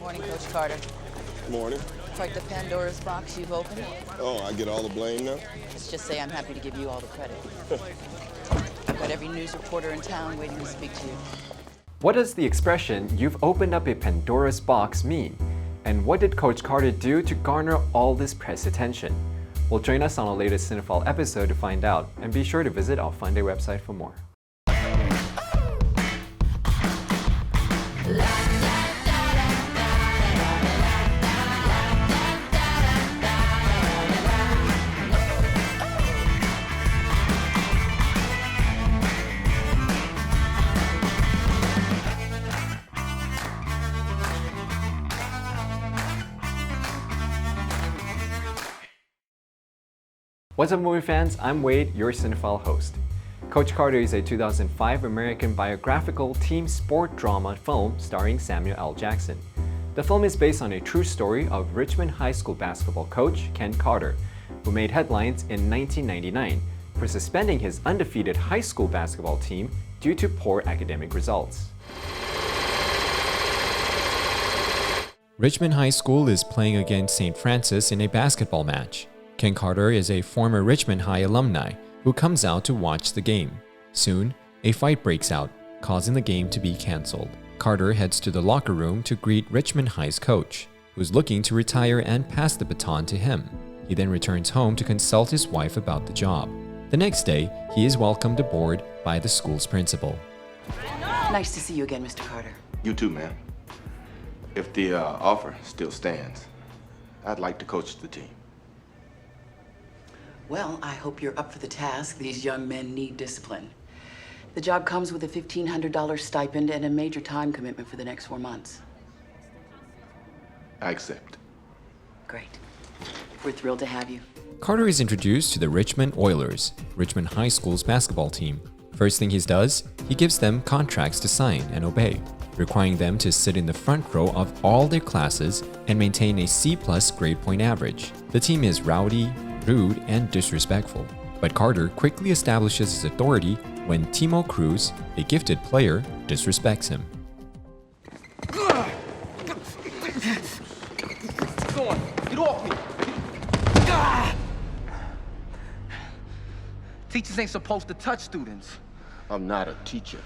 Morning, Coach Carter. Morning. Quite the Pandora's box you've opened. Oh, I get all the blame now? Let's just say I'm happy to give you all the credit. I've got every news reporter in town waiting to speak to you. What does the expression, "you've opened up a Pandora's box" mean? And what did Coach Carter do to garner all this press attention? Well, join us on our latest Cinephile episode to find out, and be sure to visit our FUNDAY website for more. What's up, movie fans? I'm Wade, your Cinephile host. Coach Carter is a 2005 American biographical team sport drama film starring Samuel L. Jackson. The film is based on a true story of Richmond High School basketball coach Ken Carter, who made headlines in 1999 for suspending his undefeated high school basketball team due to poor academic results. Richmond High School is playing against St. Francis in a basketball match. Ken Carter is a former Richmond High alumni who comes out to watch the game. Soon, a fight breaks out, causing the game to be cancelled. Carter heads to the locker room to greet Richmond High's coach, who's looking to retire and pass the baton to him. He then returns home to consult his wife about the job. The next day, he is welcomed aboard by the school's principal. Nice to see you again, Mr. Carter. You too, ma'am. If the offer still stands, I'd like to coach the team. Well, I hope you're up for the task. These young men need discipline. The job comes with a $1,500 stipend and a major time commitment for the next 4 months. I accept. Great. We're thrilled to have you. Carter is introduced to the Richmond Oilers, Richmond High School's basketball team. First thing he does, he gives them contracts to sign and obey, requiring them to sit in the front row of all their classes and maintain a C+ grade point average. The team is rowdy, rude, and disrespectful. But Carter quickly establishes his authority when Timo Cruz, a gifted player, disrespects him. Go on, get off me! Teachers ain't supposed to touch students. I'm not a teacher.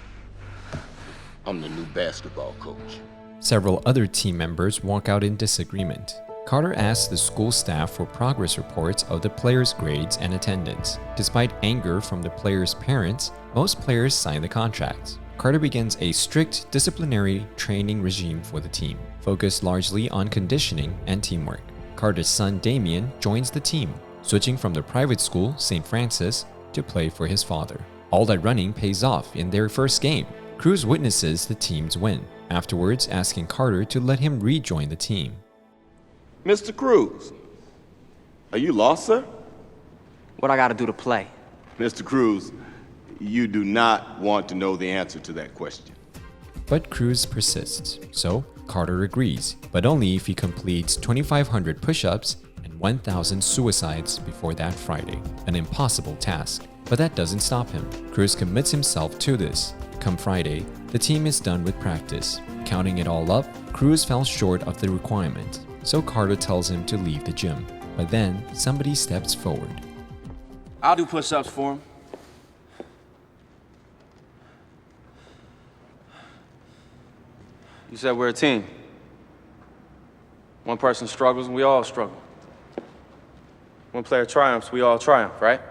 I'm the new basketball coach. Several other team members walk out in disagreement. Carter asks the school staff for progress reports of the players' grades and attendance. Despite anger from the players' parents, most players sign the contracts. Carter begins a strict disciplinary training regime for the team, focused largely on conditioning and teamwork. Carter's son Damien joins the team, switching from the private school, St. Francis, to play for his father. All that running pays off in their first game. Cruz witnesses the team's win, afterwards asking Carter to let him rejoin the team. Mr. Cruz, are you lost, sir? What I gotta do to play? Mr. Cruz, you do not want to know the answer to that question. But Cruz persists, so Carter agrees, but only if he completes 2,500 push-ups and 1,000 suicides before that Friday. An impossible task, but that doesn't stop him. Cruz commits himself to this. Come Friday, the team is done with practice. Counting it all up, Cruz fell short of the requirement, so Carter tells him to leave the gym. But then, somebody steps forward. I'll do push-ups for him. You said we're a team. One person struggles and we all struggle. One player triumphs, we all triumph, right?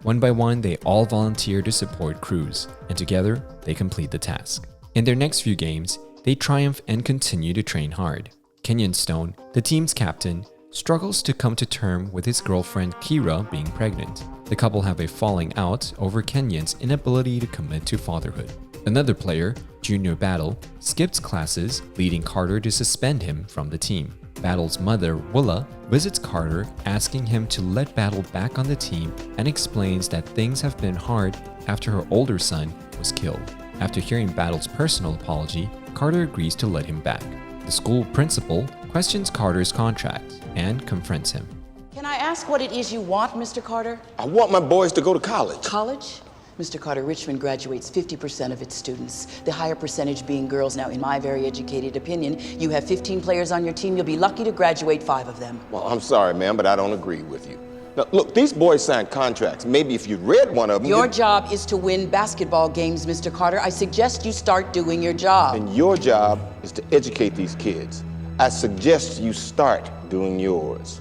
One by one, they all volunteer to support Cruz, and together, they complete the task. In their next few games, they triumph and continue to train hard. Kenyon Stone, the team's captain, struggles to come to terms with his girlfriend Kira being pregnant. The couple have a falling out over Kenyon's inability to commit to fatherhood. Another player, Junior Battle, skips classes, leading Carter to suspend him from the team. Battle's mother, Willa, visits Carter, asking him to let Battle back on the team, and explains that things have been hard after her older son was killed. After hearing Battle's personal apology, Carter agrees to let him back. The school principal questions Carter's contract and confronts him. Can I ask what it is you want, Mr. Carter? I want my boys to go to college. College? Mr. Carter, Richmond graduates 50% of its students, the higher percentage being girls. Now, in my very educated opinion, you have 15 players on your team. You'll be lucky to graduate 5 of them. Well, I'm sorry, ma'am, but I don't agree with you. Now, look, these boys signed contracts. Maybe if you read one of them... Your job is to win basketball games, Mr. Carter. I suggest you start doing your job. And your job is to educate these kids. I suggest you start doing yours.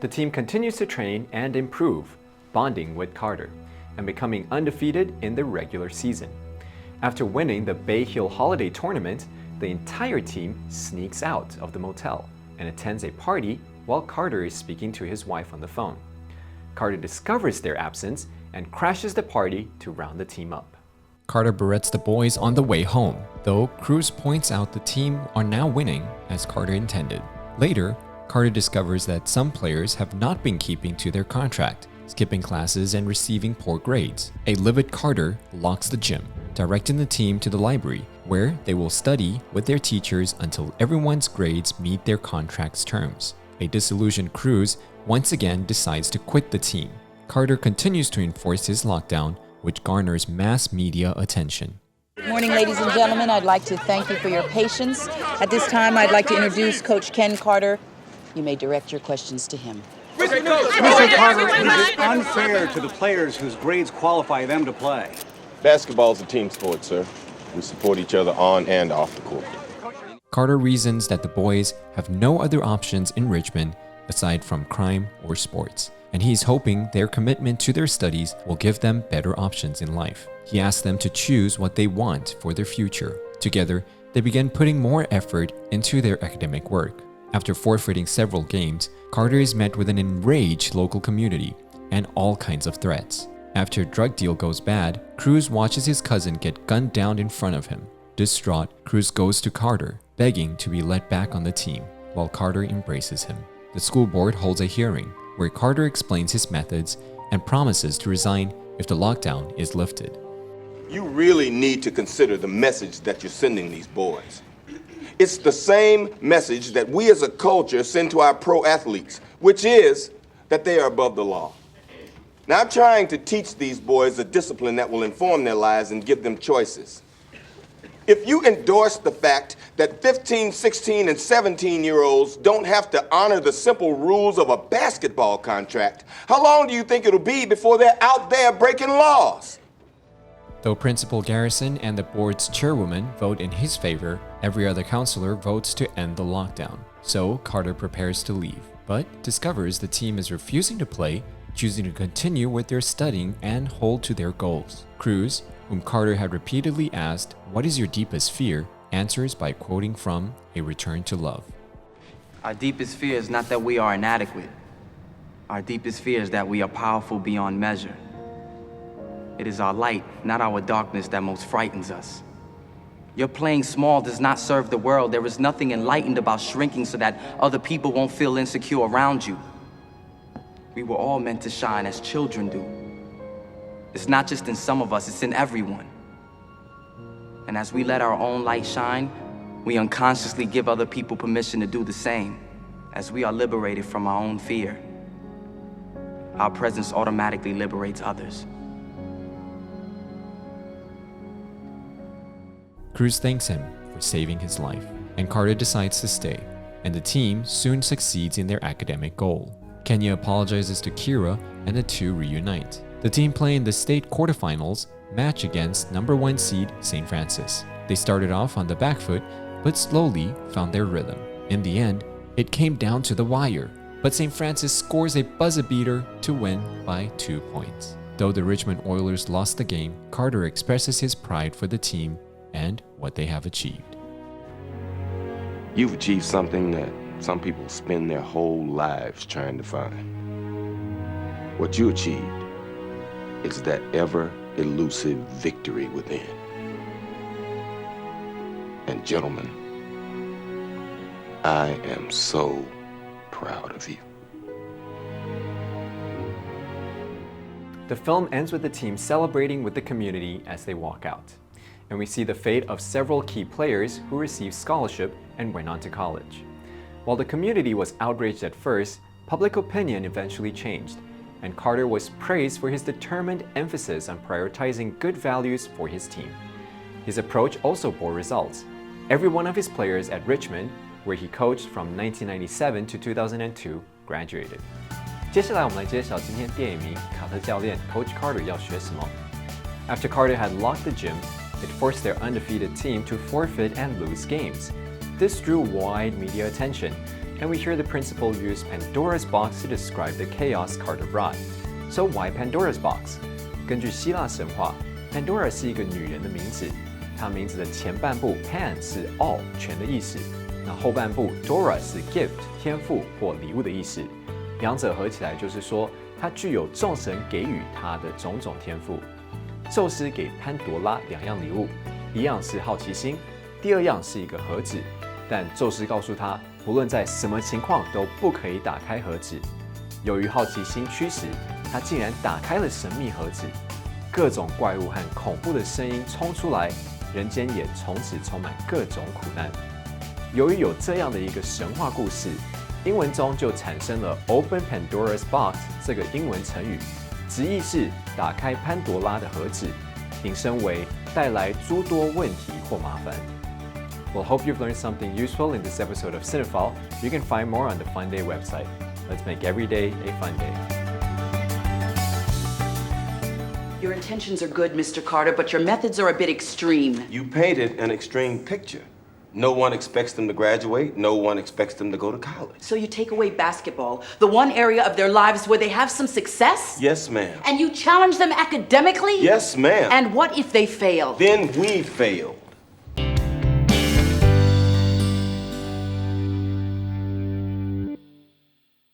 The team continues to train and improve, bonding with Carter, and becoming undefeated in the regular season. After winning the Bay Hill Holiday Tournament, the entire team sneaks out of the motel and attends a party while Carter is speaking to his wife on the phone. Carter discovers their absence and crashes the party to round the team up. Carter berates the boys on the way home, though Cruz points out the team are now winning as Carter intended. Later, Carter discovers that some players have not been keeping to their contract, skipping classes and receiving poor grades. A livid Carter locks the gym, directing the team to the library, where they will study with their teachers until everyone's grades meet their contract's terms. A disillusioned Cruz once again decides to quit the team. Carter continues to enforce his lockdown, which garners mass media attention. Good morning, ladies and gentlemen. I'd like to thank you for your patience. At this time, I'd like to introduce Coach Ken Carter. You may direct your questions to him. Mr. Carter, is it unfair to the players whose grades qualify them to play? Basketball is a team sport, sir. We support each other on and off the court. Carter reasons that the boys have no other options in Richmond aside from crime or sports, and he's hoping their commitment to their studies will give them better options in life. He asks them to choose what they want for their future. Together, they begin putting more effort into their academic work. After forfeiting several games, Carter is met with an enraged local community and all kinds of threats. After a drug deal goes bad, Cruz watches his cousin get gunned down in front of him. Distraught, Cruz goes to Carter, begging to be let back on the team, while Carter embraces him. The school board holds a hearing where Carter explains his methods and promises to resign if the lockdown is lifted. You really need to consider the message that you're sending these boys. It's the same message that we as a culture send to our pro athletes, which is that they are above the law. Now, I'm trying to teach these boys a discipline that will inform their lives and give them choices. If you endorse the fact that 15, 16, and 17-year-olds don't have to honor the simple rules of a basketball contract, how long do you think it'll be before they're out there breaking laws? Though Principal Garrison and the board's chairwoman vote in his favor, every other counselor votes to end the lockdown. So Carter prepares to leave, but discovers the team is refusing to play, choosing to continue with their studying and hold to their goals. Cruz, whom Carter had repeatedly asked, "What is your deepest fear?" answers by quoting from A Return to Love. Our deepest fear is not that we are inadequate. Our deepest fear is that we are powerful beyond measure. It is our light, not our darkness, that most frightens us. Your playing small does not serve the world. There is nothing enlightened about shrinking so that other people won't feel insecure around you. We were all meant to shine as children do. It's not just in some of us, it's in everyone. And as we let our own light shine, we unconsciously give other people permission to do the same. As we are liberated from our own fear, our presence automatically liberates others. Cruz thanks him for saving his life, and Carter decides to stay, and the team soon succeeds in their academic goal. Kenya apologizes to Kira, and the two reunite. The team play in the state quarterfinals match against number 1 seed St. Francis. They started off on the back foot, but slowly found their rhythm. In the end, it came down to the wire, but St. Francis scores a buzzer beater to win by 2 points. Though the Richmond Oilers lost the game, Carter expresses his pride for the team and what they have achieved. You've achieved something that some people spend their whole lives trying to find. What you achieved is that ever-elusive victory within. And gentlemen, I am so proud of you. The film ends with the team celebrating with the community as they walk out. And we see the fate of several key players who received scholarship and went on to college. While the community was outraged at first, public opinion eventually changed, and Carter was praised for his determined emphasis on prioritizing good values for his team. His approach also bore results. Every one of his players at Richmond, where he coached from 1997 to 2002, graduated. 接下来我们来揭晓今天电影迷卡特教练 Coach Carter 要学什么。After Carter had locked the gym, it forced their undefeated team to forfeit and lose games. This drew wide media attention, and we hear the principal use Pandora's box to describe the chaos Carter brought. So why Pandora's box? 根据希腊神话 ，Pandora 是一个女人的名字，她名字的前半部 Pan 是 all 全的意思，那后半部 Dora 是 gift 天赋或礼物的意思，两者合起来就是说她具有众神给予她的种种天赋。宙斯给潘多拉两样礼物，一样是好奇心，第二样是一个盒子。但宙斯告诉他，不论在什么情况都不可以打开盒子。由于好奇心驱使，他竟然打开了神秘盒子，各种怪物和恐怖的声音冲出来，人间也从此充满各种苦难。由于有这样的一个神话故事，英文中就产生了 "Open Pandora's Box" 这个英文成语，直译是打开潘多拉的盒子，引申为带来诸多问题或麻烦。Well, hope you've learned something useful in this episode of Cinephile. You can find more on the FUNDAY website. Let's make every day a fun day. Your intentions are good, Mr. Carter, but your methods are a bit extreme. You painted an extreme picture. No one expects them to graduate. No one expects them to go to college. So you take away basketball, the one area of their lives where they have some success? Yes, ma'am. And you challenge them academically? Yes, ma'am. And what if they fail? Then we fail.